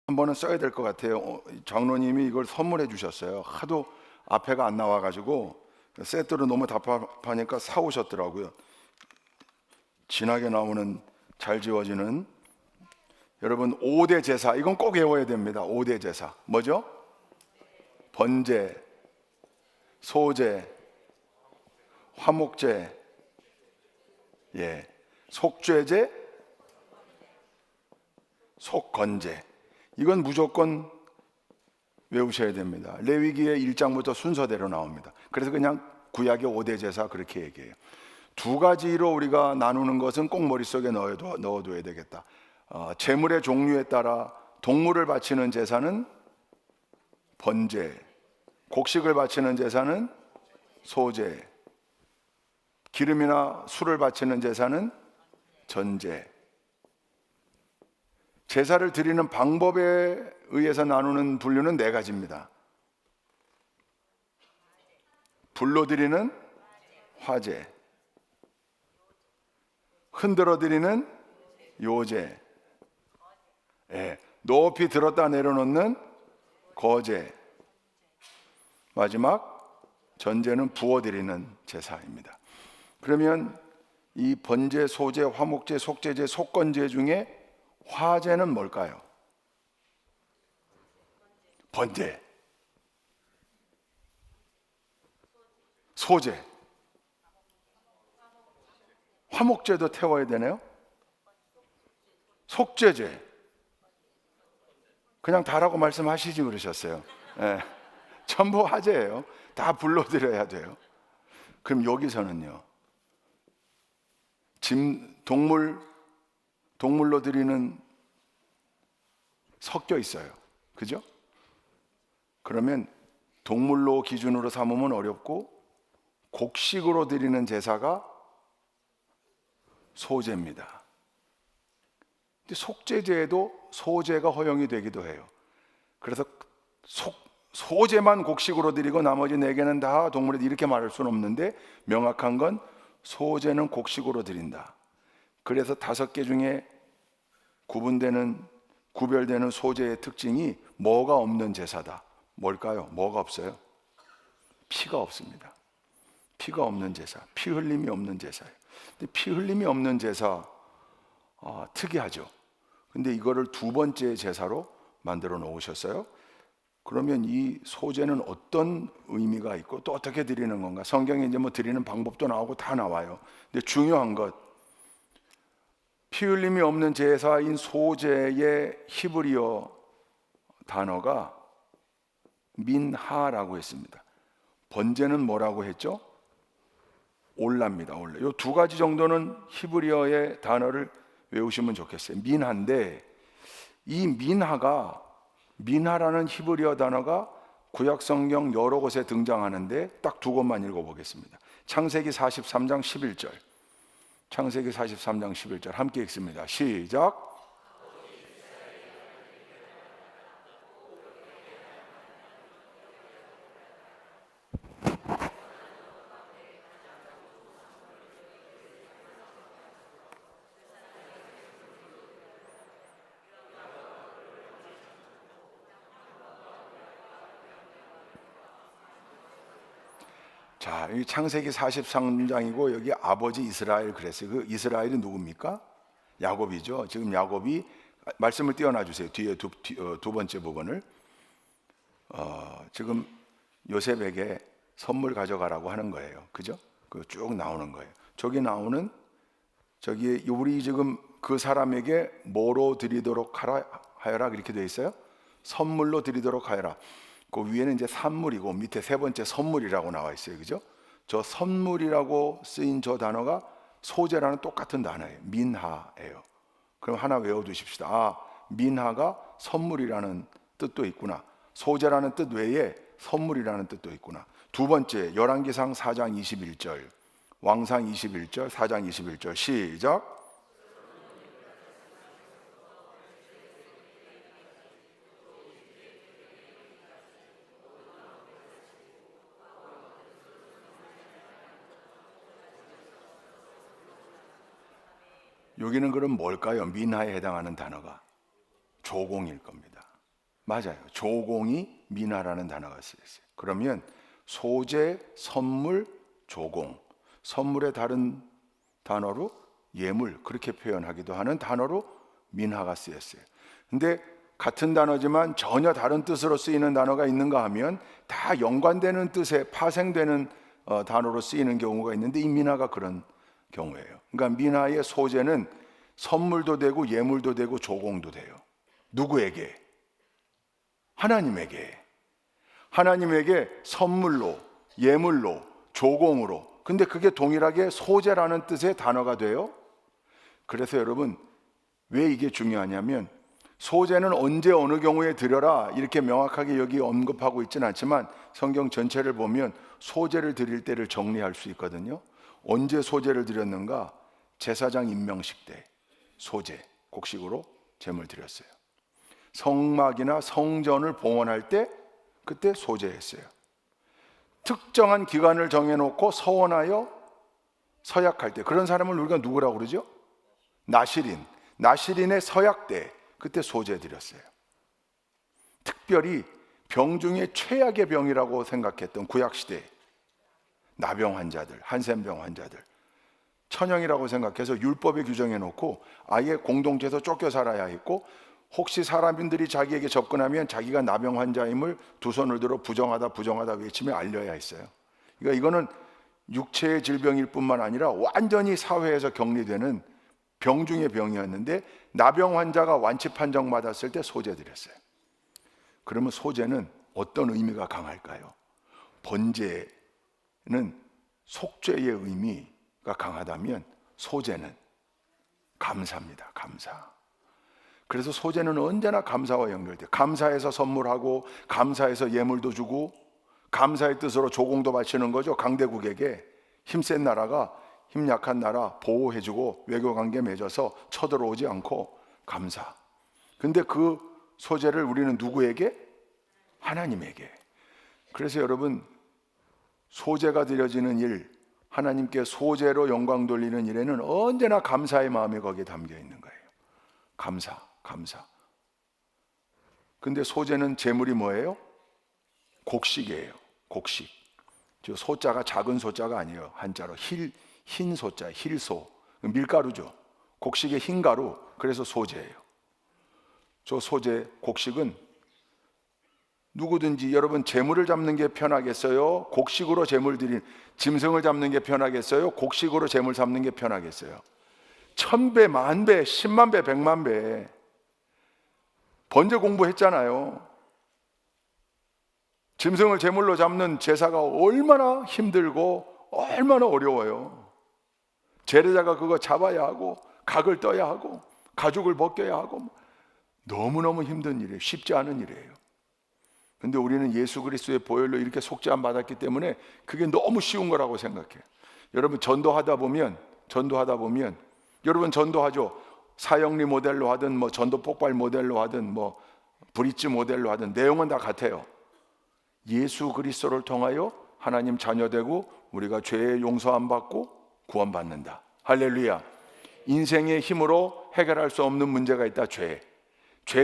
한 번은 써야 될 것 같아요. 장로님이 이걸 선물해 주셨어요. 하도 앞에가 안 나와가지고 세트로 너무 답답하니까 사오셨더라고요. 진하게 나오는 잘 지워지는, 여러분 5대 제사, 이건 꼭 외워야 됩니다. 5대 제사 뭐죠? 번제, 소제, 화목제, 속죄제, 속건제. 이건 무조건 외우셔야 됩니다. 레위기의 1장부터 순서대로 나옵니다. 그래서 그냥 구약의 5대 제사 그렇게 얘기해요. 두 가지로 우리가 나누는 것은 꼭 머릿속에 넣어둬야 되겠다. 제물의 종류에 따라 동물을 바치는 제사는 번제, 곡식을 바치는 제사는 소제, 기름이나 술을 바치는 제사는 전제. 제사를 드리는 방법에 의해서 나누는 분류는 네 가지입니다. 불로 드리는 화제, 흔들어 드리는 요제, 높이 들었다 내려놓는 거제, 마지막 전제는 부어 드리는 제사입니다. 그러면 이 번제, 소제, 화목제, 속제제, 속건제 중에 화제는 뭘까요? 번제, 소제, 화목제도 태워야 되네요. 속죄제, 그냥 다라고 말씀하시지 그러셨어요. 전부 화제예요. 다 불러드려야 돼요. 그럼 여기서는요, 동물로 드리는 섞여 있어요. 그죠? 그러면 동물로 기준으로 삼으면 어렵고, 곡식으로 드리는 제사가 소제입니다. 근데 속죄제에도 소제가 허용이 되기도 해요. 그래서 소제만 곡식으로 드리고 나머지 4개는 다 동물에, 이렇게 말할 수는 없는데 명확한 건 소제는 곡식으로 드린다. 그래서 5개 중에 구별되는 소제의 특징이 뭐가 없는 제사다. 뭘까요? 뭐가 없어요? 피가 없습니다. 피가 없는 제사, 피 흘림이 없는 제사예요. 근데 피 흘림이 없는 제사, 특이하죠. 근데 이거를 2번째 제사로 만들어 놓으셨어요. 그러면 이 소제는 어떤 의미가 있고 또 어떻게 드리는 건가? 성경에 이제 뭐 드리는 방법도 나오고 다 나와요. 근데 중요한 것, 피 흘림이 없는 제사인 소제의 히브리어 단어가 민하라고 했습니다. 번제는 뭐라고 했죠? 올라입니다. 올라. 이 2가지 정도는 히브리어의 단어를 외우시면 좋겠어요. 민하인데, 이 민하라는 히브리어 단어가 구약 성경 여러 곳에 등장하는데 딱 2곳만 읽어보겠습니다. 창세기 43장 11절. 창세기 43장 11절 함께 읽습니다. 시작. 자, 이 창세기 43장이고 여기 아버지 이스라엘 그랬어요. 그 이스라엘이 누굽니까? 야곱이죠. 지금 야곱이, 말씀을 띄워놔 주세요. 뒤에 두 번째 부분을. 지금 요셉에게 선물 가져가라고 하는 거예요. 그죠? 그 쭉 나오는 거예요. 저기 우리 지금 그 사람에게 뭐로 드리도록 하여라 이렇게 되어 있어요. 선물로 드리도록 하여라. 그 위에는 이제 산물이고 밑에 3번째 선물이라고 나와 있어요. 그죠? 저 선물이라고 쓰인 저 단어가 소제라는 똑같은 단어예요. 민하예요. 그럼 하나 외워두십시다. 민하가 선물이라는 뜻도 있구나. 소제라는 뜻 외에 선물이라는 뜻도 있구나. 2번째, 열왕기상 4장 21절, 왕상 21절, 4장 21절 시작. 여기는 그럼 뭘까요? 민하에 해당하는 단어가 조공일 겁니다. 맞아요. 조공이 미나라는 단어가 쓰였어요. 그러면 소재, 선물, 조공, 선물의 다른 단어로 예물, 그렇게 표현하기도 하는 단어로 민하가 쓰였어요. 근데 같은 단어지만 전혀 다른 뜻으로 쓰이는 단어가 있는가 하면 다 연관되는 뜻에 파생되는 단어로 쓰이는 경우가 있는데, 이 민하가 그런 경우예요. 그러니까 민하의 소재는 선물도 되고 예물도 되고 조공도 돼요. 누구에게? 하나님에게. 하나님에게 선물로, 예물로, 조공으로. 근데 그게 동일하게 소재라는 뜻의 단어가 돼요. 그래서 여러분, 왜 이게 중요하냐면, 소재는 언제 어느 경우에 드려라 이렇게 명확하게 여기 언급하고 있지는 않지만 성경 전체를 보면 소재를 드릴 때를 정리할 수 있거든요. 언제 소재를 드렸는가? 제사장 임명식 때 소재, 곡식으로 제물 드렸어요. 성막이나 성전을 봉헌할 때 그때 소재했어요. 특정한 기간을 정해놓고 서원하여 서약할 때, 그런 사람을 우리가 누구라고 그러죠? 나실인. 나실인의 서약 때 그때 소재 드렸어요. 특별히 병 중에 최악의 병이라고 생각했던 구약시대 나병 환자들, 한센병 환자들, 천형이라고 생각해서 율법에 규정해 놓고 아예 공동체에서 쫓겨 살아야 했고, 혹시 사람들이 자기에게 접근하면 자기가 나병 환자임을 두 손을 들어 부정하다 외치며 알려야 했어요. 그러니까 이거는 육체의 질병일 뿐만 아니라 완전히 사회에서 격리되는 병 중의 병이었는데, 나병 환자가 완치 판정 받았을 때 소재 드렸어요. 그러면 소재는 어떤 의미가 강할까요? 번제는 속죄의 의미가 강하다면 소재는 감사입니다. 감사. 그래서 소재는 언제나 감사와 연결돼요. 감사해서 선물하고, 감사해서 예물도 주고, 감사의 뜻으로 조공도 바치는 거죠. 강대국에게 힘센 나라가 힘 약한 나라 보호해주고 외교관계 맺어서 쳐들어오지 않고 감사. 근데 그 소재를 우리는 누구에게? 하나님에게. 그래서 여러분, 소재가 드려지는 일, 하나님께 소재로 영광 돌리는 일에는 언제나 감사의 마음이 거기에 담겨 있는 거예요. 감사. 근데 소재는 제물이 뭐예요? 곡식이에요. 곡식. 저 소자가 작은 소자가 아니에요. 한자로 흰 소자, 힐소, 밀가루죠. 곡식의 흰 가루, 그래서 소재예요. 저 소재, 곡식은 누구든지, 여러분 제물을 잡는 게 편하겠어요? 곡식으로 제물 드린, 짐승을 잡는 게 편하겠어요? 곡식으로 제물 잡는 게 편하겠어요? 1000배, 10,000배, 100,000배, 100,000배. 번제 공부했잖아요. 짐승을 제물로 잡는 제사가 얼마나 힘들고 얼마나 어려워요. 제례자가 그거 잡아야 하고, 각을 떠야 하고, 가죽을 벗겨야 하고, 너무너무 힘든 일이에요. 쉽지 않은 일이에요. 근데 우리는 예수 그리스도의 보혈로 이렇게 속죄함 받았기 때문에 그게 너무 쉬운 거라고 생각해요. 여러분 전도하다 보면 여러분 전도하죠. 사형리 모델로 하든 뭐 전도 폭발 모델로 하든 뭐 브릿지 모델로 하든 내용은 다 같아요. 예수 그리스도를 통하여 하나님 자녀되고 우리가 죄의 용서함 받고 구원받는다. 할렐루야. 인생의 힘으로 해결할 수 없는 문제가 있다. 죄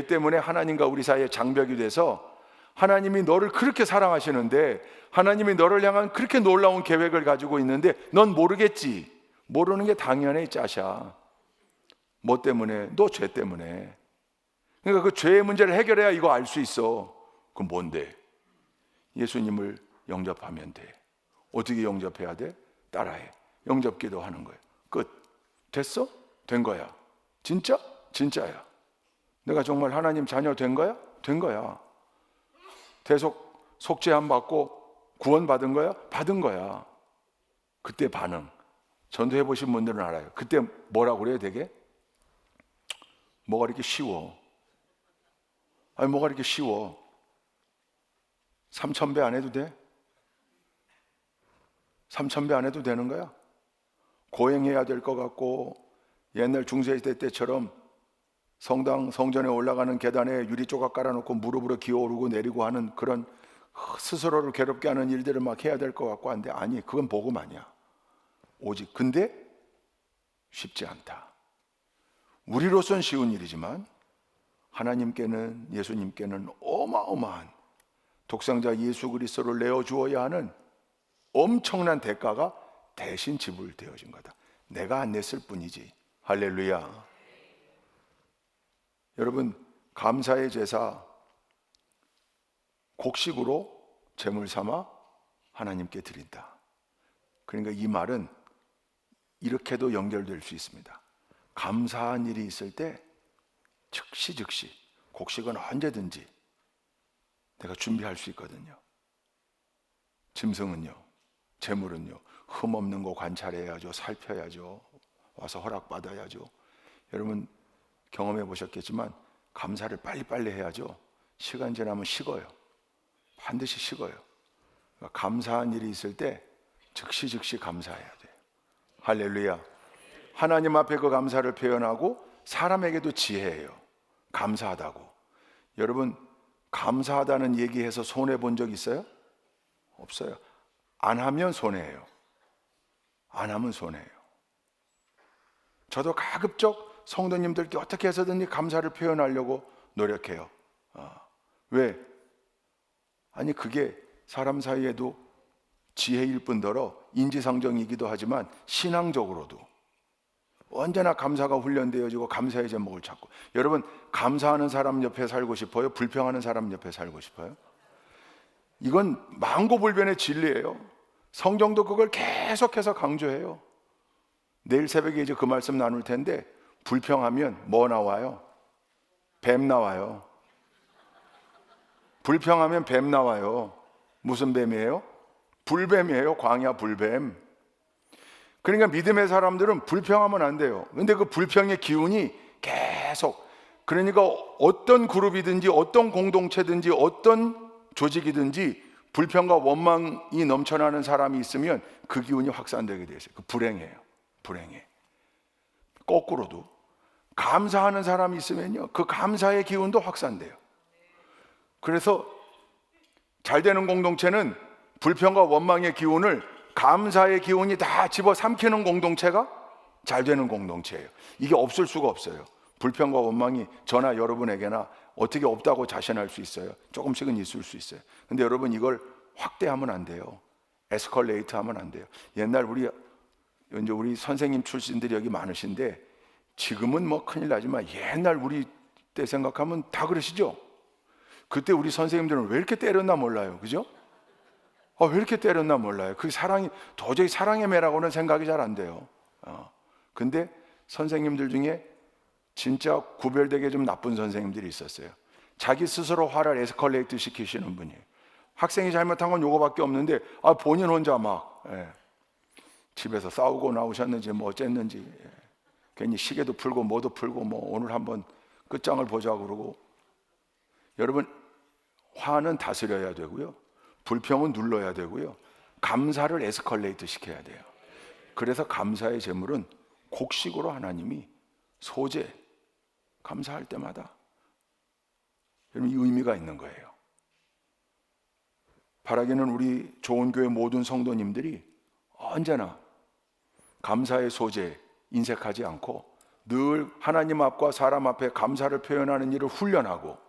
때문에 하나님과 우리 사이에 장벽이 돼서, 하나님이 너를 그렇게 사랑하시는데, 하나님이 너를 향한 그렇게 놀라운 계획을 가지고 있는데 넌 모르겠지. 모르는 게 당연해, 짜샤. 뭐 때문에? 너 죄 때문에. 그러니까 그 죄의 문제를 해결해야 이거 알 수 있어. 그럼 뭔데? 예수님을 영접하면 돼. 어떻게 영접해야 돼? 따라해. 영접기도 하는 거예요. 끝. 됐어? 된 거야. 진짜? 진짜야. 내가 정말 하나님 자녀 된 거야? 된 거야. 대속 속죄함 받고 구원 받은 거야? 받은 거야. 그때 반응. 전도해 보신 분들은 알아요. 그때 뭐라고 그래요, 되게? 뭐가 이렇게 쉬워? 아니, 뭐가 이렇게 쉬워? 3,000배 안 해도 돼? 3,000배 안 해도 되는 거야? 고행해야 될 것 같고, 옛날 중세시대 때처럼 성전에 올라가는 계단에 유리 조각 깔아놓고 무릎으로 기어오르고 내리고 하는 그런 스스로를 괴롭게 하는 일들을 막 해야 될 것 같고 한데, 아니, 그건 복음 아니야. 오직 근데 쉽지 않다. 우리로선 쉬운 일이지만 하나님께는, 예수님께는 어마어마한 독생자 예수 그리스도를 내어주어야 하는 엄청난 대가가 대신 지불되어진 거다. 내가 안 냈을 뿐이지. 할렐루야. 여러분, 감사의 제사 곡식으로 제물 삼아 하나님께 드린다. 그러니까 이 말은 이렇게도 연결될 수 있습니다. 감사한 일이 있을 때 즉시 곡식은 언제든지 내가 준비할 수 있거든요. 짐승은요, 제물은요, 흠 없는 거 관찰해야죠. 살펴야죠. 와서 허락받아야죠. 여러분 경험해 보셨겠지만 감사를 빨리빨리 해야죠. 시간 지나면 식어요. 반드시 식어요. 그러니까 감사한 일이 있을 때 즉시 감사해야 돼요. 할렐루야. 하나님 앞에 그 감사를 표현하고 사람에게도 지혜예요. 감사하다고. 여러분 감사하다는 얘기해서 손해 본 적 있어요? 없어요. 안 하면 손해예요. 안 하면 손해예요. 저도 가급적 성도님들께 어떻게 해서든지 감사를 표현하려고 노력해요. 왜? 아니 그게 사람 사이에도 지혜일 뿐더러 인지상정이기도 하지만 신앙적으로도 언제나 감사가 훈련되어지고 감사의 제목을 찾고. 여러분 감사하는 사람 옆에 살고 싶어요? 불평하는 사람 옆에 살고 싶어요? 이건 만고불변의 진리예요. 성경도 그걸 계속해서 강조해요. 내일 새벽에 이제 그 말씀 나눌 텐데 불평하면 뭐 나와요? 뱀 나와요. 불평하면 뱀 나와요. 무슨 뱀이에요? 불뱀이에요. 광야 불뱀. 그러니까 믿음의 사람들은 불평하면 안 돼요. 근데 그 불평의 기운이 계속, 그러니까 어떤 그룹이든지 어떤 공동체든지 어떤 조직이든지 불평과 원망이 넘쳐나는 사람이 있으면 그 기운이 확산되게 돼 있어요. 그 불행해요. 불행해. 거꾸로도 감사하는 사람이 있으면요, 그 감사의 기운도 확산돼요. 그래서 잘 되는 공동체는 불평과 원망의 기운을 감사의 기운이 다 집어삼키는 공동체가 잘 되는 공동체예요. 이게 없을 수가 없어요. 불평과 원망이 저나 여러분에게나 어떻게 없다고 자신할 수 있어요? 조금씩은 있을 수 있어요. 근데 여러분 이걸 확대하면 안 돼요. 에스컬레이트 하면 안 돼요. 옛날 우리 선생님 출신들이 여기 많으신데 지금은 뭐 큰일 나지만 옛날 우리 때 생각하면 다 그러시죠? 그때 우리 선생님들은 왜 이렇게 때렸나 몰라요. 그죠? 왜 이렇게 때렸나 몰라요. 그 사랑이 도저히 사랑의 매라고는 생각이 잘 안 돼요. 근데 선생님들 중에 진짜 구별되게 좀 나쁜 선생님들이 있었어요. 자기 스스로 화를 에스컬레이트 시키시는 분이에요. 학생이 잘못한 건 요거밖에 없는데 본인 혼자 막 집에서 싸우고 나오셨는지 뭐 어쨌는지 괜히 시계도 풀고 뭐도 풀고 뭐 오늘 한번 끝장을 보자 그러고. 여러분 화는 다스려야 되고요, 불평은 눌러야 되고요, 감사를 에스컬레이트 시켜야 돼요. 그래서 감사의 제물은 곡식으로 하나님이 소재, 감사할 때마다 여러분 이 의미가 있는 거예요. 바라기는 우리 좋은 교회 모든 성도님들이 언제나 감사의 소재 인색하지 않고 늘 하나님 앞과 사람 앞에 감사를 표현하는 일을 훈련하고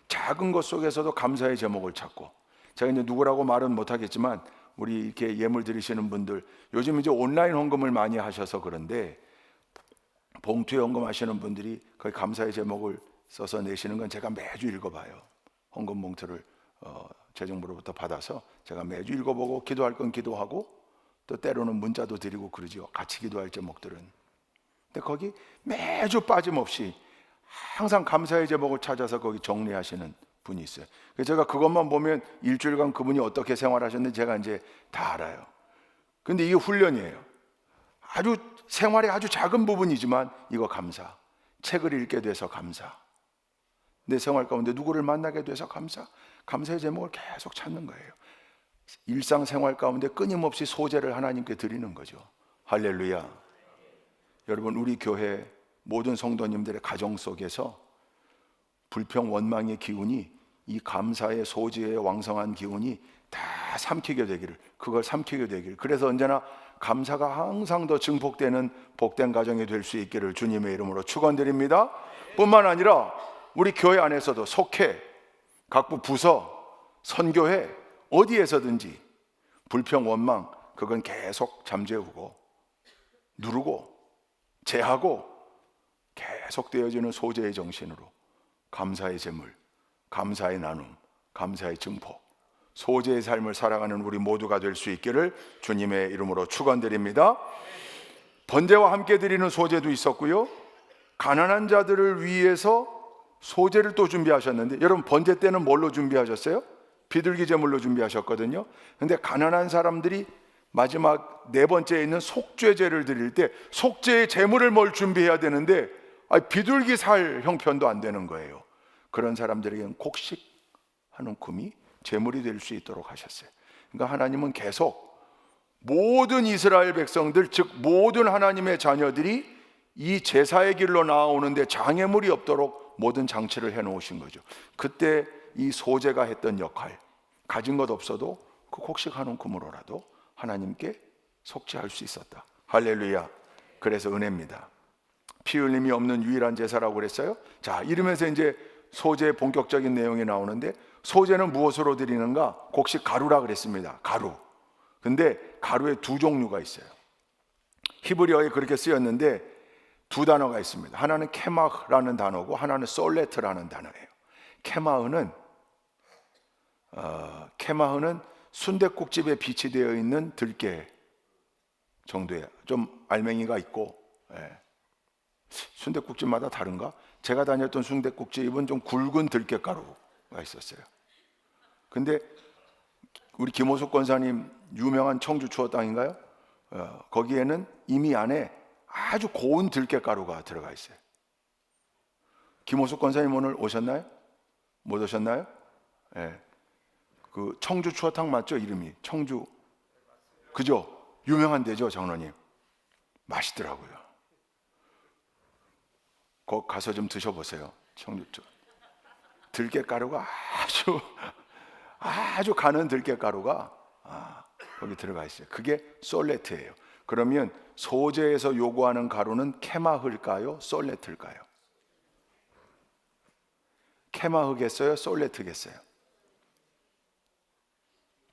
작은 것 속에서도 감사의 제목을 찾고. 제가 이제 누구라고 말은 못하겠지만 우리 이렇게 예물 드리시는 분들 요즘 이제 온라인 헌금을 많이 하셔서 그런데 봉투에 헌금하시는 분들이 거기 감사의 제목을 써서 내시는 건 제가 매주 읽어봐요. 헌금 봉투를 재정부로부터 받아서 제가 매주 읽어보고 기도할 건 기도하고 또 때로는 문자도 드리고 그러죠. 같이 기도할 제목들은. 근데 거기 매주 빠짐없이 항상 감사의 제목을 찾아서 거기 정리하시는 분이 있어요. 그래서 제가 그것만 보면 일주일간 그분이 어떻게 생활하셨는지 제가 이제 다 알아요. 근데 이게 훈련이에요. 아주 생활의 아주 작은 부분이지만 이거 감사. 책을 읽게 돼서 감사. 내 생활 가운데 누구를 만나게 돼서 감사. 감사의 제목을 계속 찾는 거예요. 일상생활 가운데 끊임없이 소재를 하나님께 드리는 거죠. 할렐루야. 여러분 우리 교회 모든 성도님들의 가정 속에서 불평 원망의 기운이 이 감사의 소재의 왕성한 기운이 다 삼키게 되기를, 그걸 삼키게 되기를, 그래서 언제나 감사가 항상 더 증폭되는 복된 가정이 될 수 있기를 주님의 이름으로 축원드립니다. 뿐만 아니라 우리 교회 안에서도 속회, 각부 부서, 선교회 어디에서든지 불평, 원망 그건 계속 잠재우고 누르고 제하고 계속되어지는 소재의 정신으로 감사의 제물, 감사의 나눔, 감사의 증폭, 소재의 삶을 살아가는 우리 모두가 될 수 있기를 주님의 이름으로 축원드립니다. 번제와 함께 드리는 소재도 있었고요, 가난한 자들을 위해서 소재를 또 준비하셨는데, 여러분 번제 때는 뭘로 준비하셨어요? 비둘기 제물로 준비하셨거든요. 근데 가난한 사람들이 마지막 네 번째에 있는 속죄제를 드릴 때 속죄의 제물을 뭘 준비해야 되는데 비둘기 살 형편도 안 되는 거예요. 그런 사람들에게는 곡식 한 움큼이 제물이 될 수 있도록 하셨어요. 그러니까 하나님은 계속 모든 이스라엘 백성들, 즉 모든 하나님의 자녀들이 이 제사의 길로 나아오는데 장애물이 없도록 모든 장치를 해놓으신 거죠. 그때 이 소재가 했던 역할, 가진 것 없어도 그 곡식 한 움큼으로라도 하나님께 속죄할 수 있었다. 할렐루야. 그래서 은혜입니다. 피 흘림이 없는 유일한 제사라고 그랬어요. 자, 이러면서 이제 소재의 본격적인 내용이 나오는데, 소재는 무엇으로 드리는가? 곡식 가루라 그랬습니다. 가루. 근데 가루에 두 종류가 있어요. 히브리어에 그렇게 쓰였는데 두 단어가 있습니다. 하나는 케마흐라는 단어고 하나는 솔레트라는 단어예요. 케마흐는 순댓국집에 비치되어 있는 들깨 정도의 좀 알맹이가 있고, 순댓국집마다 다른가? 제가 다녔던 순댓국집은 좀 굵은 들깨가루가 있었어요. 근데 우리 김호숙 권사님 유명한 청주 추어탕인가요? 거기에는 이미 안에 아주 고운 들깨가루가 들어가 있어요. 김호숙 권사님 오늘 오셨나요? 못 오셨나요? 그 청주 추어탕 맞죠? 이름이 청주, 그죠? 유명한 데죠, 장로님. 맛있더라고요. 거기 가서 좀 드셔보세요. 청주 들깨가루가 아주 가는 들깨가루가 거기 들어가 있어요. 그게 솔레트예요. 그러면 소재에서 요구하는 가루는 케마흐일까요? 솔레트일까요? 케마흐겠어요? 솔레트겠어요?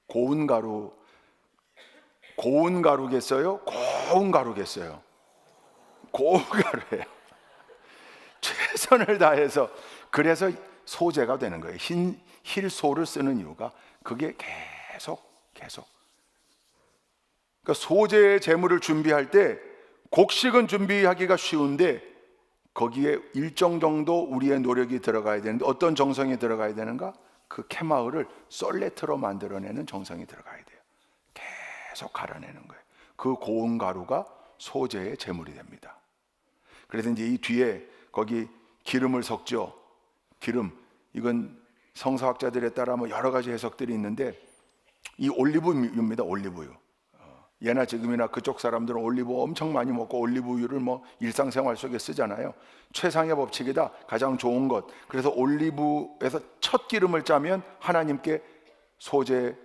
고운 가루겠어요? 고운 가루겠어요? 고운 가루예요. 최선을 다해서, 그래서 소재가 되는 거예요. 힐소를 쓰는 이유가 그게 계속 그러니까 소재의 제물을 준비할 때 곡식은 준비하기가 쉬운데 거기에 일정 정도 우리의 노력이 들어가야 되는데 어떤 정성이 들어가야 되는가? 그 케마흐를 솔레트로 만들어내는 정성이 들어가야 돼요. 계속 갈아내는 거예요. 그 고운 가루가 소재의 제물이 됩니다. 그래서 이제 이 뒤에 거기 기름을 섞죠. 기름, 이건 성서학자들에 따라 뭐 여러 가지 해석들이 있는데 이 올리브유입니다. 올리브유. 예나 지금이나 그쪽 사람들은 올리브 엄청 많이 먹고 올리브유를 뭐 일상생활 속에 쓰잖아요. 최상의 법칙이다. 가장 좋은 것. 그래서 올리브에서 첫 기름을 짜면 하나님께 소재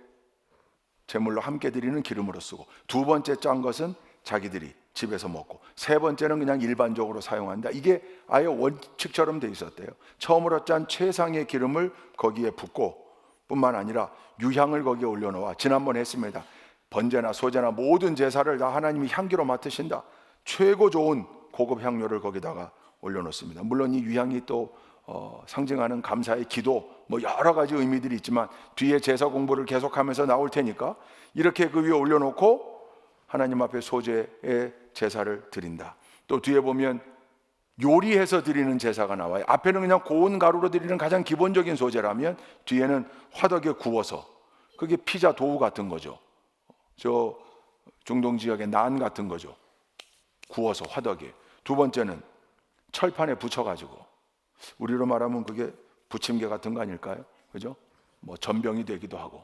제물로 함께 드리는 기름으로 쓰고, 두 번째 짠 것은 자기들이 집에서 먹고, 세 번째는 그냥 일반적으로 사용한다. 이게 아예 원칙처럼 돼 있었대요. 처음으로 짠 최상의 기름을 거기에 붓고 뿐만 아니라 유향을 거기에 올려놓아, 지난번 했습니다. 번제나 소제나 모든 제사를 다 하나님이 향기로 맡으신다. 최고 좋은 고급 향료를 거기다가 올려놓습니다. 물론 이 유향이 또 상징하는 감사의 기도, 뭐 여러 가지 의미들이 있지만 뒤에 제사 공부를 계속하면서 나올 테니까 이렇게 그 위에 올려놓고 하나님 앞에 소제의 제사를 드린다. 또 뒤에 보면 요리해서 드리는 제사가 나와요. 앞에는 그냥 고운 가루로 드리는 가장 기본적인 소제라면 뒤에는 화덕에 구워서, 그게 피자 도우 같은 거죠. 저 중동 지역의 난 같은 거죠. 구워서 화덕에. 두 번째는 철판에 붙여가지고, 우리로 말하면 그게 부침개 같은 거 아닐까요? 그죠? 뭐 전병이 되기도 하고.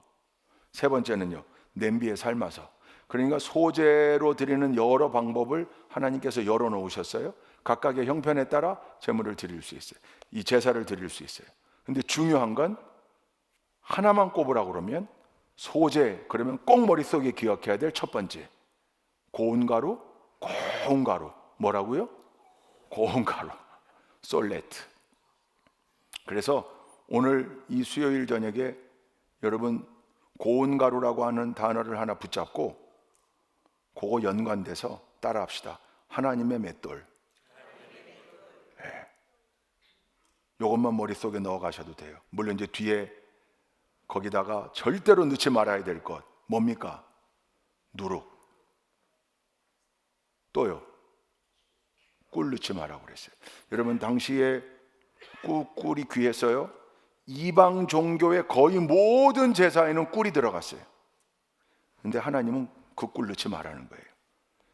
세 번째는요, 냄비에 삶아서. 그러니까 소제로 드리는 여러 방법을 하나님께서 열어놓으셨어요. 각각의 형편에 따라 제물을 드릴 수 있어요. 이 제사를 드릴 수 있어요. 근데 중요한 건 하나만 꼽으라고 그러면 소제, 그러면 꼭 머릿속에 기억해야 될 첫 번째, 고운 가루. 뭐라고요? 고운 가루, 솔레트. 그래서 오늘 이 수요일 저녁에 여러분 고운가루라고 하는 단어를 하나 붙잡고 그거 연관돼서 따라합시다. 하나님의 맷돌. 네. 이것만 머릿속에 넣어 가셔도 돼요. 물론 이제 뒤에 거기다가 절대로 넣지 말아야 될 것 뭡니까? 누룩. 또요, 꿀 넣지 말라고 그랬어요. 여러분 당시에 꿀이 귀했어요. 이방 종교의 거의 모든 제사에는 꿀이 들어갔어요. 근데 하나님은 그 꿀 넣지 말라는 거예요.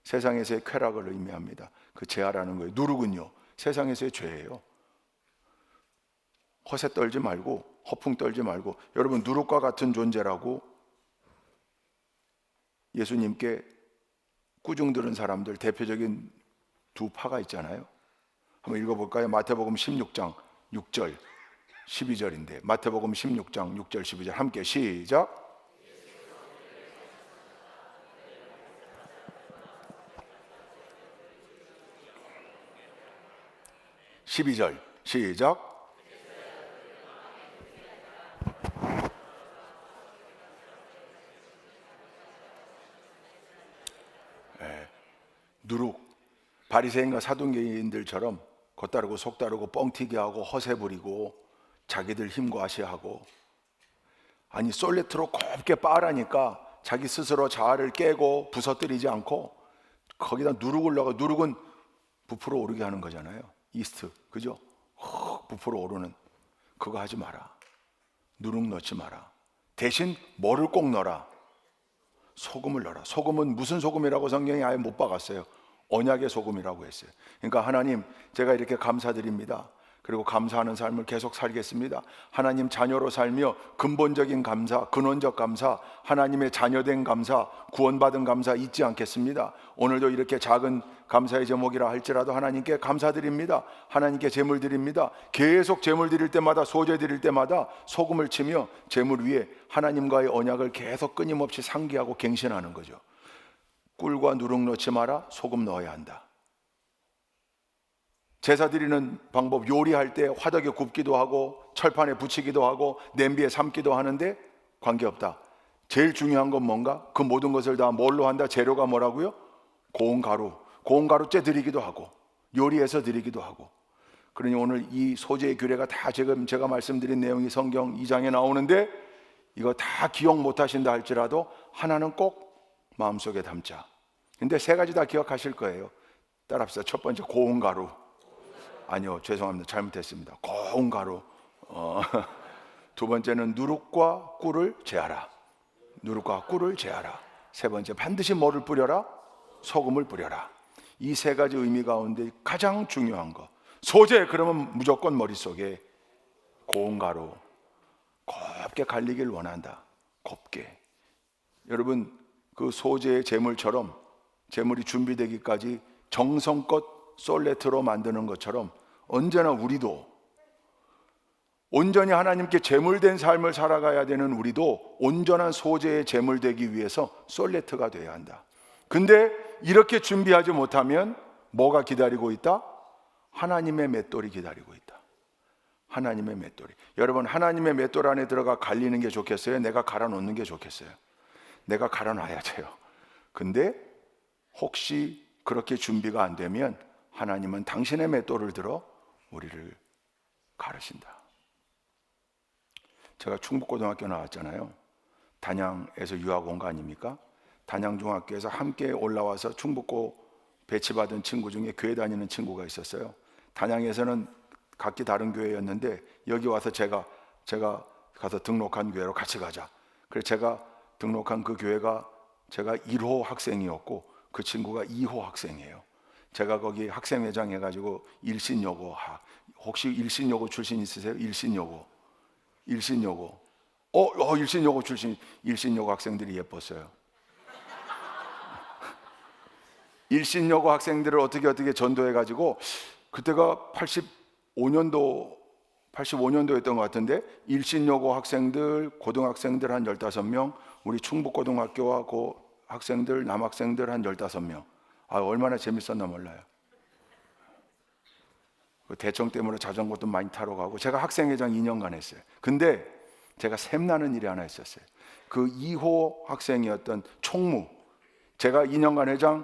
세상에서의 쾌락을 의미합니다. 그 제하라는 거예요. 누룩은요, 세상에서의 죄예요. 허세 떨지 말고 허풍 떨지 말고. 여러분 누룩과 같은 존재라고 예수님께 꾸중 들은 사람들 대표적인 두 파가 있잖아요. 한번 읽어볼까요? 마태복음 16장 6절 12절인데 마태복음 16장 6절 12절 함께 시작. 12절 시작. 누룩, 바리새인과 사두개인들처럼 겉다르고 속다르고 뻥튀기 하고 허세 부리고 자기들 힘과시하고, 아니 솔레트로 곱게 빻으니까 자기 스스로 자아를 깨고 부서뜨리지 않고 거기다 누룩을 넣어. 누룩은 부풀어 오르게 하는 거잖아요. 이스트, 그죠? 부풀어 오르는 그거 하지 마라. 누룩 넣지 마라. 대신 뭐를 꼭 넣어라? 소금을 넣어라. 소금은 무슨 소금이라고 성경이 아예 못 박았어요. 언약의 소금이라고 했어요. 그러니까 하나님, 제가 이렇게 감사드립니다. 그리고 감사하는 삶을 계속 살겠습니다. 하나님 자녀로 살며 근본적인 감사, 근원적 감사, 하나님의 자녀된 감사, 구원받은 감사 잊지 않겠습니다. 오늘도 이렇게 작은 감사의 제목이라 할지라도 하나님께 감사드립니다. 하나님께 제물 드립니다. 계속 제물 드릴 때마다, 소재 드릴 때마다 소금을 치며 제물 위에 하나님과의 언약을 계속 끊임없이 상기하고 갱신하는 거죠. 꿀과 누룩 넣지 마라, 소금 넣어야 한다. 제사 드리는 방법, 요리할 때 화덕에 굽기도 하고 철판에 붙이기도 하고 냄비에 삶기도 하는데 관계없다. 제일 중요한 건 뭔가? 그 모든 것을 다 뭘로 한다? 재료가 뭐라고요? 고운 가루. 고운 가루째 드리기도 하고 요리해서 드리기도 하고. 그러니 오늘 이 소재의 규례가 다 지금 제가 말씀드린 내용이 성경 2장에 나오는데 이거 다 기억 못 하신다 할지라도 하나는 꼭 마음속에 담자. 근데 세 가지 다 기억하실 거예요. 따라합시다. 첫 번째, 고운 가루. 아니요, 죄송합니다. 잘못했습니다. 고운 가루. 두 번째는 누룩과 꿀을 제하라. 누룩과 꿀을 제하라. 세 번째, 반드시 뭐를 뿌려라? 소금을 뿌려라. 이 세 가지 의미 가운데 가장 중요한 거, 소재. 그러면 무조건 머릿속에 고운 가루. 곱게 갈리길 원한다. 곱게. 여러분 그 소재의 제물처럼 제물이 준비되기까지 정성껏 솔레트로 만드는 것처럼 언제나 우리도 온전히 하나님께 제물된 삶을 살아가야 되는 우리도 온전한 소재의 제물되기 위해서 솔레트가 되어야 한다. 근데 이렇게 준비하지 못하면 뭐가 기다리고 있다? 하나님의 맷돌이 기다리고 있다. 하나님의 맷돌이. 여러분 하나님의 맷돌 안에 들어가 갈리는 게 좋겠어요? 내가 갈아 놓는 게 좋겠어요? 내가 갈아 놔야 돼요. 근데 혹시 그렇게 준비가 안 되면 하나님은 당신의 맷돌을 들어 우리를 가르신다. 제가 충북고등학교 나왔잖아요. 단양에서 유학 온 거 아닙니까? 단양중학교에서 함께 올라와서 충북고 배치받은 친구 중에 교회 다니는 친구가 있었어요. 단양에서는 각기 다른 교회였는데 여기 와서 제가 가서 등록한 교회로 같이 가자. 그래서 제가 등록한 그 교회가 제가 1호 학생이었고 그 친구가 2호 학생이에요. 제가 거기 학생회장 해가지고 일신여고, 혹시 일신여고 출신 있으세요? 일신여고. 일신여고 출신. 일신여고 학생들이 예뻤어요. 일신여고 학생들을 어떻게 전도해가지고, 그때가 85년도였던 것 같은데 일신여고 학생들, 고등학생들 한 15명, 우리 충북고등학교와 그 학생들, 남학생들 한 15명. 얼마나 재밌었나 몰라요. 그 대청 때문에 자전거도 많이 타러 가고 제가 학생회장 2년간 했어요. 근데 제가 샘나는 일이 하나 있었어요. 그 2호 학생이었던 총무, 제가 2년간 회장,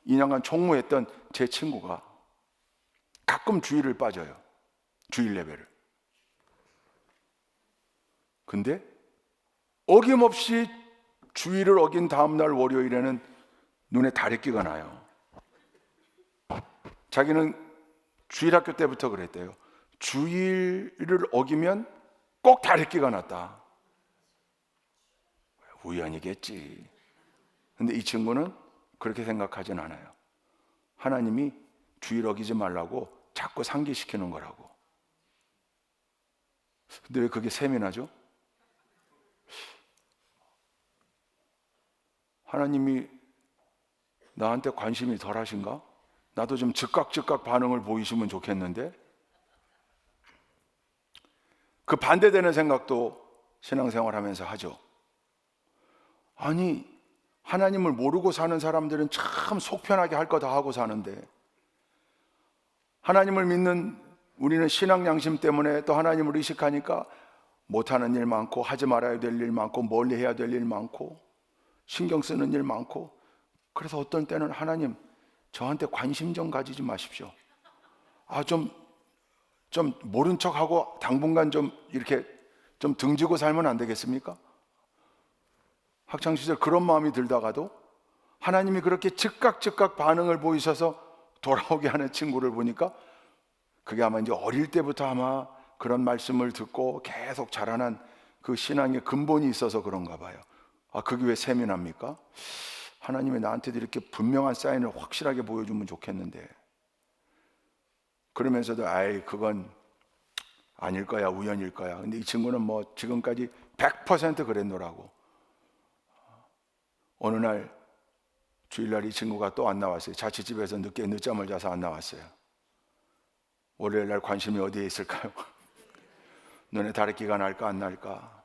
2년간 총무했던 제 친구가 가끔 주일을 빠져요. 주일 예배를. 근데 어김없이 주일을 어긴 다음날 월요일에는 눈에 다래끼가 나요. 자기는 주일학교 때부터 그랬대요. 주일을 어기면 꼭 다래끼가 났다. 우연이겠지. 근데 이 친구는 그렇게 생각하진 않아요. 하나님이 주일 어기지 말라고 자꾸 상기시키는 거라고. 근데 왜 그게 셈이 나죠? 하나님이 나한테 관심이 덜 하신가? 나도 좀 즉각 반응을 보이시면 좋겠는데, 그 반대되는 생각도 신앙생활 하면서 하죠. 아니, 하나님을 모르고 사는 사람들은 참 속편하게 할 거 다 하고 사는데, 하나님을 믿는 우리는 신앙 양심 때문에 또 하나님을 의식하니까 못하는 일 많고, 하지 말아야 될 일 많고, 멀리 해야 될 일 많고, 신경 쓰는 일 많고, 그래서 어떤 때는 하나님 저한테 관심 좀 가지지 마십시오. 좀 모른 척하고 당분간 좀 이렇게 좀 등지고 살면 안 되겠습니까? 학창시절 그런 마음이 들다가도 하나님이 그렇게 즉각 반응을 보이셔서 돌아오게 하는 친구를 보니까, 그게 아마 이제 어릴 때부터 아마 그런 말씀을 듣고 계속 자라난 그 신앙의 근본이 있어서 그런가 봐요. 그게 왜 셈이 납니까? 하나님이 나한테도 이렇게 분명한 사인을 확실하게 보여주면 좋겠는데, 그러면서도 그건 아닐 거야, 우연일 거야. 근데 이 친구는 뭐 지금까지 100% 그랬노라고. 어느 날 주일날 이 친구가 또 안 나왔어요. 자취집에서 늦잠을 자서 안 나왔어요. 월요일날 관심이 어디에 있을까요? 눈에 다래끼가 날까 안 날까?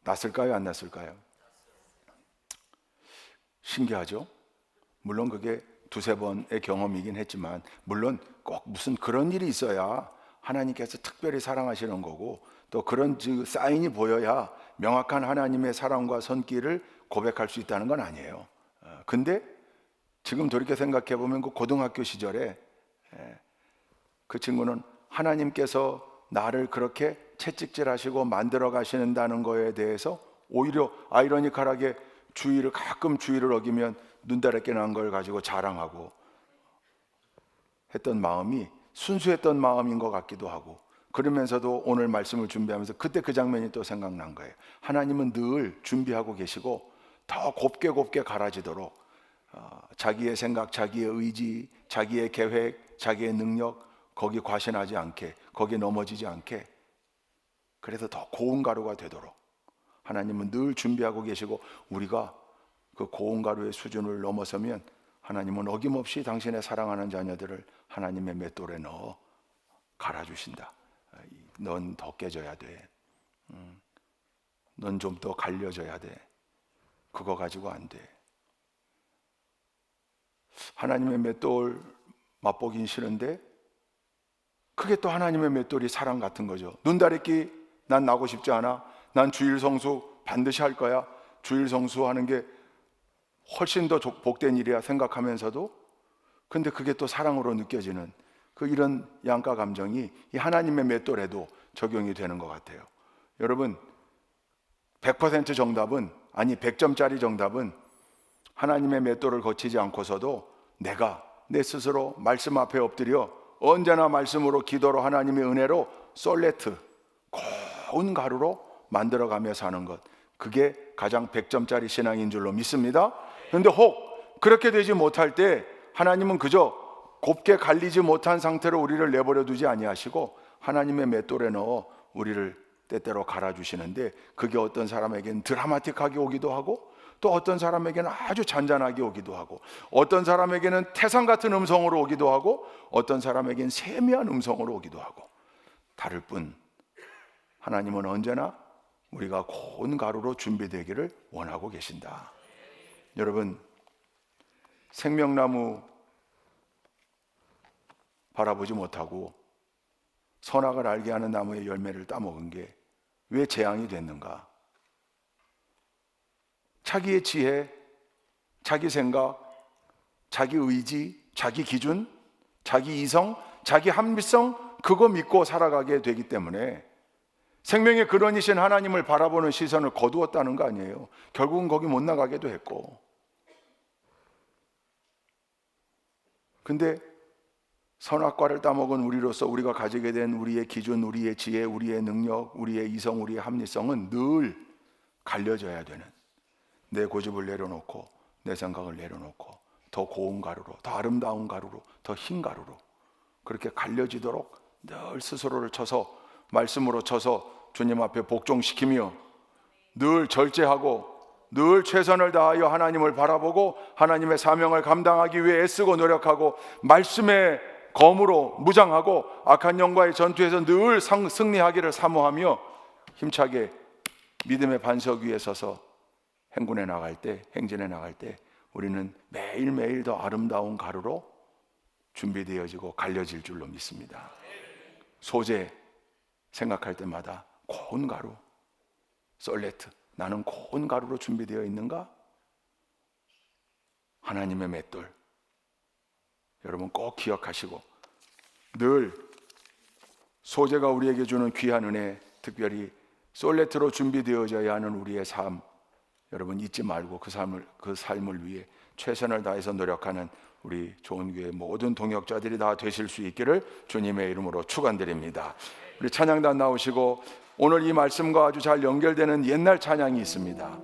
났을까요 안 났을까요? 신기하죠? 물론 그게 두세 번의 경험이긴 했지만, 물론 꼭 무슨 그런 일이 있어야 하나님께서 특별히 사랑하시는 거고, 또 그런 사인이 보여야 명확한 하나님의 사랑과 손길을 고백할 수 있다는 건 아니에요. 근데 지금 돌이켜 생각해 보면 그 고등학교 시절에 그 친구는 하나님께서 나를 그렇게 채찍질하시고 만들어 가신다는 거에 대해서 오히려 아이러니컬하게 가끔 주일을 어기면 눈다랗게 난 걸 가지고 자랑하고 했던 마음이 순수했던 마음인 것 같기도 하고, 그러면서도 오늘 말씀을 준비하면서 그때 그 장면이 또 생각난 거예요. 하나님은 늘 준비하고 계시고 더 곱게 갈아지도록 자기의 생각, 자기의 의지, 자기의 계획, 자기의 능력, 거기 과신하지 않게, 거기 넘어지지 않게, 그래서 더 고운 가루가 되도록 하나님은 늘 준비하고 계시고, 우리가 그 고운 가루의 수준을 넘어서면 하나님은 어김없이 당신의 사랑하는 자녀들을 하나님의 맷돌에 넣어 갈아주신다. 넌 더 깨져야 돼. 넌 좀 더 갈려져야 돼. 그거 가지고 안 돼. 하나님의 맷돌 맛보긴 싫은데, 그게 또 하나님의 맷돌이 사랑 같은 거죠. 눈다래끼 난 나고 싶지 않아. 난 주일 성수 반드시 할 거야. 주일 성수하는 게 훨씬 더 복된 일이야 생각하면서도, 근데 그게 또 사랑으로 느껴지는 이런 양가 감정이 이 하나님의 맷돌에도 적용이 되는 것 같아요. 여러분, 100% 정답은, 아니 100점짜리 정답은, 하나님의 맷돌을 거치지 않고서도 내가 내 스스로 말씀 앞에 엎드려 언제나 말씀으로, 기도로, 하나님의 은혜로 솔레트, 고운 가루로 만들어가며 사는 것, 그게 가장 100점짜리 신앙인 줄로 믿습니다. 그런데 혹 그렇게 되지 못할 때 하나님은 그저 곱게 갈리지 못한 상태로 우리를 내버려 두지 아니하시고 하나님의 맷돌에 넣어 우리를 때때로 갈아주시는데, 그게 어떤 사람에게는 드라마틱하게 오기도 하고, 또 어떤 사람에게는 아주 잔잔하게 오기도 하고, 어떤 사람에게는 태산 같은 음성으로 오기도 하고, 어떤 사람에게는 세미한 음성으로 오기도 하고, 다를 뿐 하나님은 언제나 우리가 고운 가루로 준비되기를 원하고 계신다. 여러분, 생명나무 바라보지 못하고 선악을 알게 하는 나무의 열매를 따먹은 게 왜 재앙이 됐는가? 자기의 지혜, 자기 생각, 자기 의지, 자기 기준, 자기 이성, 자기 합리성, 그거 믿고 살아가게 되기 때문에 생명의 근원이신 하나님을 바라보는 시선을 거두었다는 거 아니에요. 결국은 거기 못 나가게도 했고. 근데 선악과를 따먹은 우리로서 우리가 가지게 된 우리의 기준, 우리의 지혜, 우리의 능력, 우리의 이성, 우리의 합리성은 늘 갈려져야 되는, 내 고집을 내려놓고 내 생각을 내려놓고 더 고운 가루로, 더 아름다운 가루로, 더 흰 가루로 그렇게 갈려지도록 늘 스스로를 쳐서, 말씀으로 쳐서 주님 앞에 복종시키며 늘 절제하고 늘 최선을 다하여 하나님을 바라보고 하나님의 사명을 감당하기 위해 애쓰고 노력하고 말씀의 검으로 무장하고 악한 영과의 전투에서 늘 승리하기를 사모하며 힘차게 믿음의 반석 위에 서서 행군에 나갈 때, 행진에 나갈 때 우리는 매일매일 더 아름다운 가루로 준비되어지고 갈려질 줄로 믿습니다. 소재 생각할 때마다 고운 가루, 솔레트, 나는 고운 가루로 준비되어 있는가? 하나님의 맷돌, 여러분 꼭 기억하시고 늘 소재가 우리에게 주는 귀한 은혜, 특별히 솔레트로 준비되어져야 하는 우리의 삶, 여러분 잊지 말고 그 삶을 위해 최선을 다해서 노력하는 우리 좋은교회 모든 동역자들이 다 되실 수 있기를 주님의 이름으로 축원드립니다. 우리 찬양단 나오시고 오늘 이 말씀과 아주 잘 연결되는 옛날 찬양이 있습니다.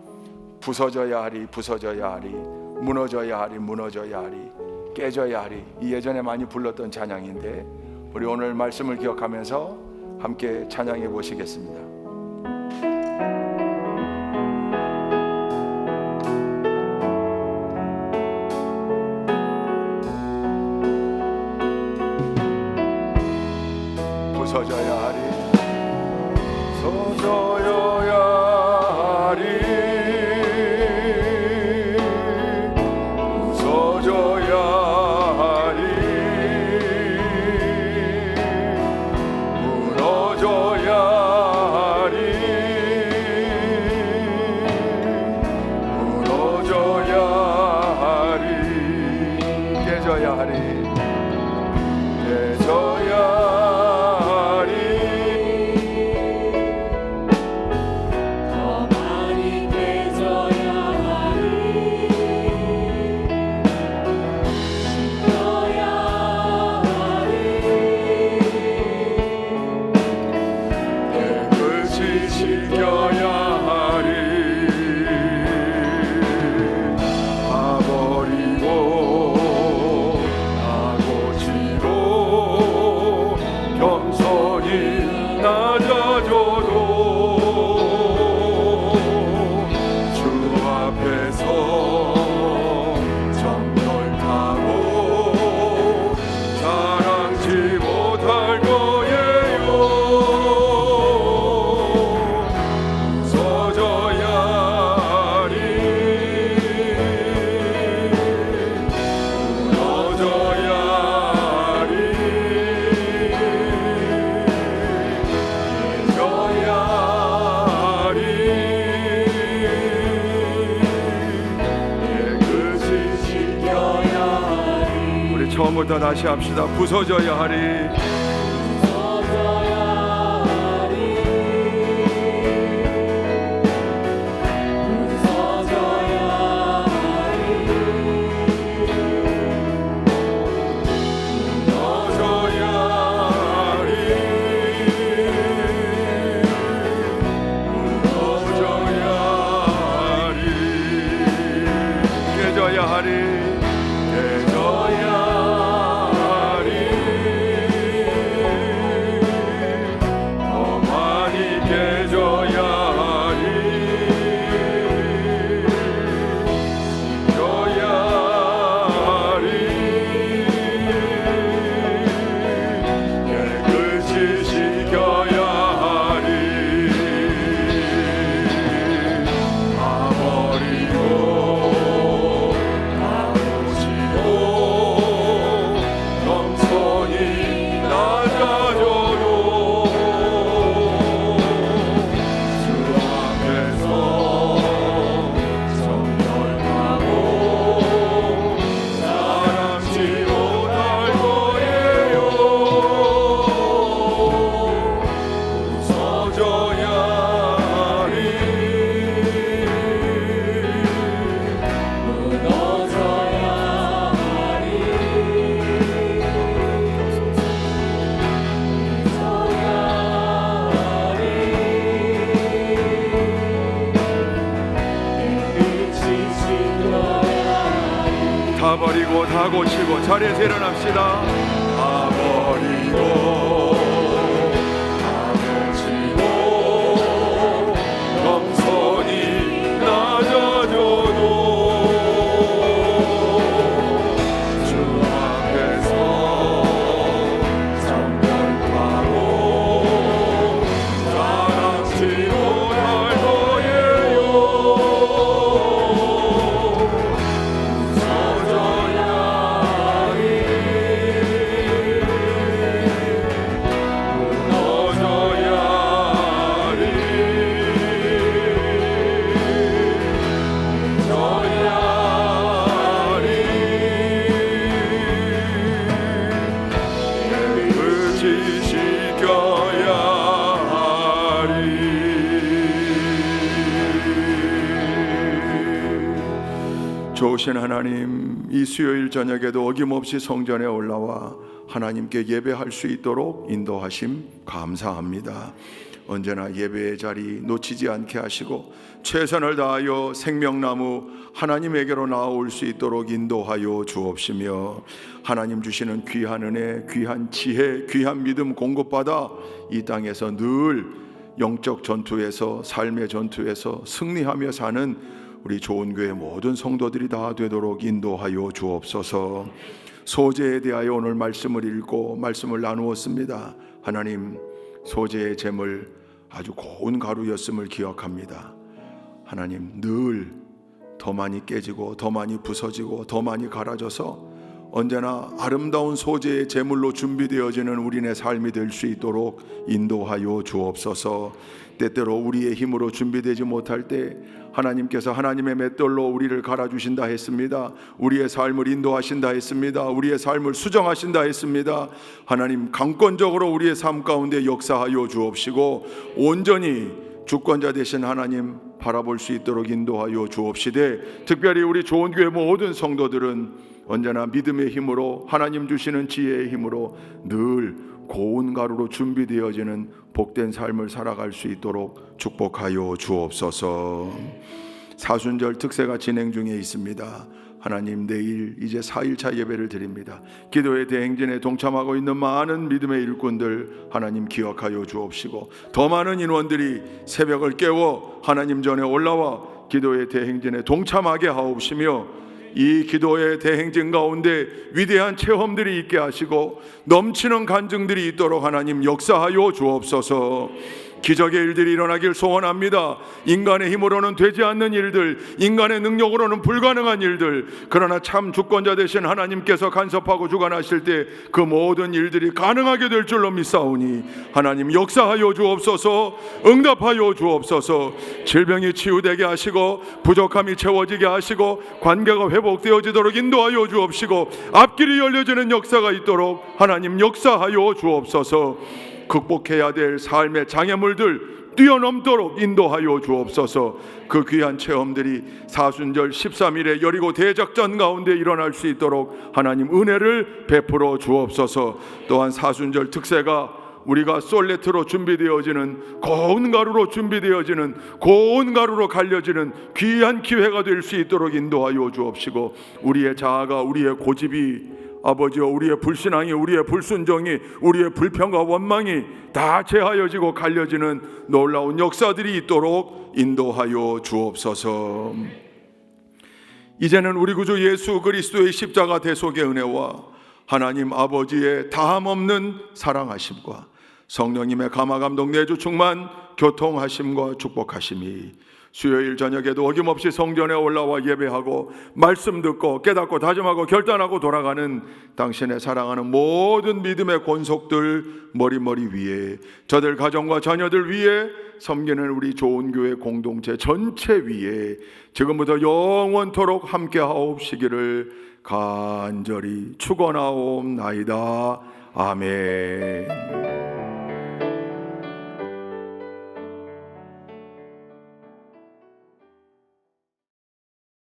부서져야 하리, 부서져야 하리, 무너져야 하리, 무너져야 하리, 깨져야 하리. 이 예전에 많이 불렀던 찬양인데 우리 오늘 말씀을 기억하면서 함께 찬양해 보시겠습니다. 부서져야 하리, 부서져야 하리, 부서져야 하리, 무너져야 하리, 무너져야 하리, 깨져야 하리, 깨져야 처음부터 다시 합시다. 부서져야 하리, 깨져야 하리, 버리고 다 고치고 자리에서 일어납시다. 다 버리고 다 고치고 겸손히 낮아져도 주 앞에서 성결하고 사랑치 못할 거예요. 웃어줘야 하리 무너져야 하리 잊어야 하리 의지시켜야 하리. 좋으신 하나님, 이 수요일 저녁에도 어김없이 성전에 올라와 하나님께 예배할 수 있도록 인도하심 감사합니다. 언제나 예배의 자리 놓치지 않게 하시고 최선을 다하여 생명나무 하나님에게로 나아올 수 있도록 인도하여 주옵시며, 하나님 주시는 귀한 은혜, 귀한 지혜, 귀한 믿음 공급받아 이 땅에서 늘 영적 전투에서, 삶의 전투에서 승리하며 사는 우리 좋은 교회 모든 성도들이 다 되도록 인도하여 주옵소서. 소재에 대하여 오늘 말씀을 읽고 말씀을 나누었습니다. 하나님, 소재의 재물 아주 고운 가루였음을 기억합니다. 하나님, 늘 더 많이 깨지고 더 많이 부서지고 더 많이 갈아져서 언제나 아름다운 소재의 제물로 준비되어지는 우리네 삶이 될 수 있도록 인도하여 주옵소서. 때때로 우리의 힘으로 준비되지 못할 때 하나님께서 하나님의 맷돌로 우리를 갈아주신다 했습니다. 우리의 삶을 인도하신다 했습니다. 우리의 삶을 수정하신다 했습니다. 하나님, 강권적으로 우리의 삶 가운데 역사하여 주옵시고 온전히 주권자 되신 하나님 바라볼 수 있도록 인도하여 주옵시되, 특별히 우리 좋은 교회 모든 성도들은 언제나 믿음의 힘으로, 하나님 주시는 지혜의 힘으로 늘 고운 가루로 준비되어지는 복된 삶을 살아갈 수 있도록 축복하여 주옵소서. 사순절 특세가 진행 중에 있습니다. 하나님, 내일 이제 4일차 예배를 드립니다. 기도의 대행진에 동참하고 있는 많은 믿음의 일꾼들 하나님 기억하여 주옵시고, 더 많은 인원들이 새벽을 깨워 하나님 전에 올라와 기도의 대행진에 동참하게 하옵시며, 이 기도의 대행진 가운데 위대한 체험들이 있게 하시고 넘치는 간증들이 있도록 하나님 역사하여 주옵소서. 기적의 일들이 일어나길 소원합니다. 인간의 힘으로는 되지 않는 일들, 인간의 능력으로는 불가능한 일들, 그러나 참 주권자 되신 하나님께서 간섭하고 주관하실 때 그 모든 일들이 가능하게 될 줄로 믿사오니 하나님 역사하여 주옵소서. 응답하여 주옵소서. 질병이 치유되게 하시고 부족함이 채워지게 하시고 관계가 회복되어지도록 인도하여 주옵시고 앞길이 열려지는 역사가 있도록 하나님 역사하여 주옵소서. 극복해야 될 삶의 장애물들 뛰어넘도록 인도하여 주옵소서. 그 귀한 체험들이 사순절 13일에 여리고 대작전 가운데 일어날 수 있도록 하나님 은혜를 베풀어 주옵소서. 또한 사순절 특세가 우리가 솔레트로 준비되어지는, 고운 가루로 준비되어지는, 고운 가루로 갈려지는 귀한 기회가 될 수 있도록 인도하여 주옵시고, 우리의 자아가, 우리의 고집이, 아버지여, 우리의 불신앙이, 우리의 불순종이, 우리의 불평과 원망이 다 제하여지고 갈려지는 놀라운 역사들이 있도록 인도하여 주옵소서. 이제는 우리 구주 예수 그리스도의 십자가 대속의 은혜와 하나님 아버지의 다함없는 사랑하심과 성령님의 감화감동 내주 충만 교통하심과 축복하심이 수요일 저녁에도 어김없이 성전에 올라와 예배하고 말씀 듣고 깨닫고 다짐하고 결단하고 돌아가는 당신의 사랑하는 모든 믿음의 권속들 머리 위에, 저들 가정과 자녀들 위에, 섬기는 우리 좋은 교회 공동체 전체 위에 지금부터 영원토록 함께 하옵시기를 간절히 축원하옵나이다. 아멘.